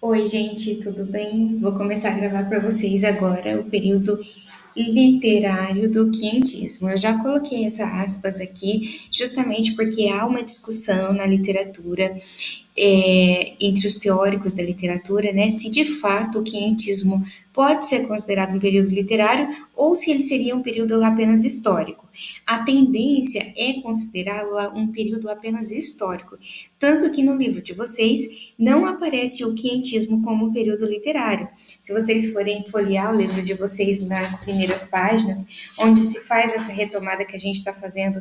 Oi, gente, tudo bem? Vou começar a gravar para vocês agora o período literário do quinhentismo. Eu já coloquei essa aspas aqui justamente porque há uma discussão na literatura entre os teóricos da literatura, né, se de fato o quinhentismo pode ser considerado um período literário ou se ele seria um período apenas histórico. A tendência é considerá-lo um período apenas histórico, tanto que no livro de vocês não aparece o quinhentismo como um período literário. Se vocês forem folhear o livro de vocês nas primeiras páginas, onde se faz essa retomada que a gente está fazendo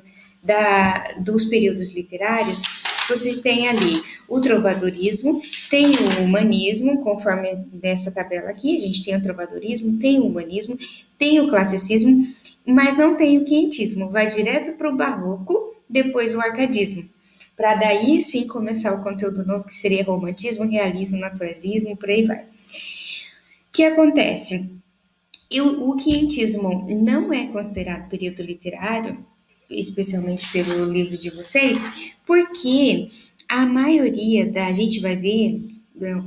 dos períodos literários, você tem ali o trovadorismo, tem o humanismo, conforme nessa tabela aqui, a gente tem o trovadorismo, tem o humanismo, tem o classicismo, mas não tem o quinhentismo, vai direto para o barroco, depois o arcadismo, para daí sim começar o conteúdo novo, que seria romantismo, realismo, naturalismo, por aí vai. O que acontece? O quinhentismo não é considerado período literário, especialmente pelo livro de vocês, porque a maioria da, a gente vai ver,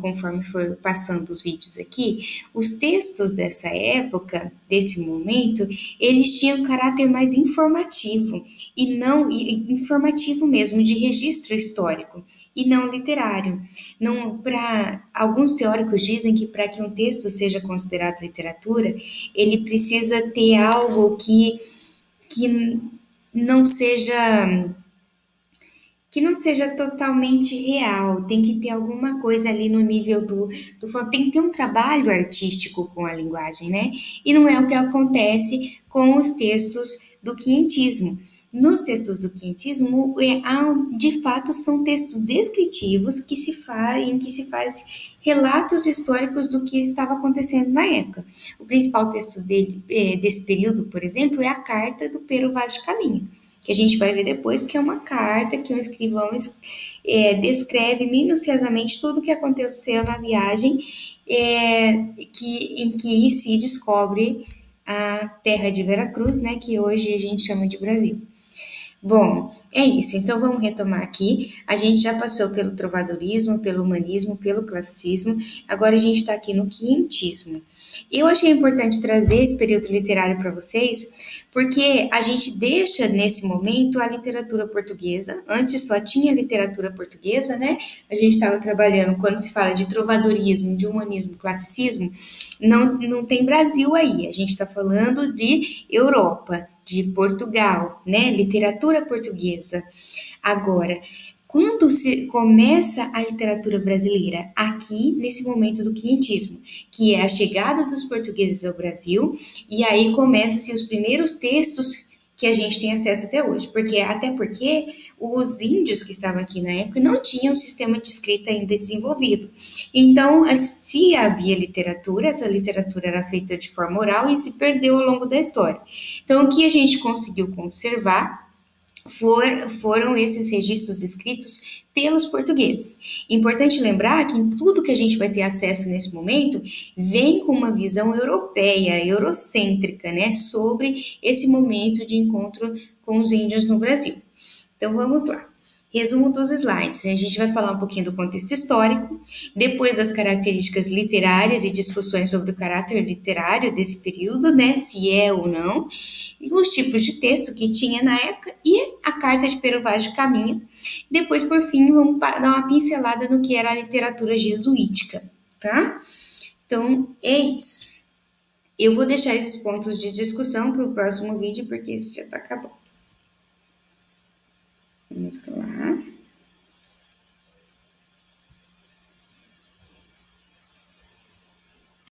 conforme for passando os vídeos aqui, os textos dessa época, desse momento, eles tinham caráter mais informativo e não informativo mesmo de registro histórico e não literário. Não, para alguns teóricos dizem que para que um texto seja considerado literatura, ele precisa ter algo que não seja que não seja totalmente real, tem que ter alguma coisa ali no nível tem que ter um trabalho artístico com a linguagem, né? E não é o que acontece com os textos do quinhentismo. Nos textos do quinhentismo, de fato, são textos descritivos em que se faz relatos históricos do que estava acontecendo na época. O principal texto desse período, por exemplo, é a carta do Pero Vaz de Caminha, que a gente vai ver depois, que é uma carta que um escrivão descreve minuciosamente tudo o que aconteceu na viagem em que se descobre a terra de Veracruz, né, que hoje a gente chama de Brasil. Bom, é isso. Então vamos retomar aqui. A gente já passou pelo trovadorismo, pelo humanismo, pelo classicismo. Agora a gente está aqui no quinhentismo. Eu achei importante trazer esse período literário para vocês, porque a gente deixa nesse momento a literatura portuguesa. Antes só tinha literatura portuguesa, né? A gente estava trabalhando, quando se fala de trovadorismo, de humanismo, classicismo, não tem Brasil aí. A gente está falando de Europa, de Portugal, né? Literatura portuguesa. Agora, quando se começa a literatura brasileira? Aqui, nesse momento do quinhentismo, que é a chegada dos portugueses ao Brasil, e aí começam-se os primeiros textos que a gente tem acesso até porque os índios que estavam aqui na época não tinham um sistema de escrita ainda desenvolvido. Então, se havia literatura, essa literatura era feita de forma oral e se perdeu ao longo da história. Então, o que a gente conseguiu conservar foram esses registros escritos pelos portugueses. Importante lembrar que em tudo que a gente vai ter acesso nesse momento vem com uma visão europeia, eurocêntrica, né, sobre esse momento de encontro com os índios no Brasil. Então vamos lá. Resumo dos slides. A gente vai falar um pouquinho do contexto histórico, depois das características literárias e discussões sobre o caráter literário desse período, né, se é ou não, e os tipos de texto que tinha na época e a carta de Pero Vaz de Caminha. Depois, por fim, vamos dar uma pincelada no que era a literatura jesuítica, tá? Então, é isso. Eu vou deixar esses pontos de discussão para o próximo vídeo, porque esse já está acabando. Vamos lá.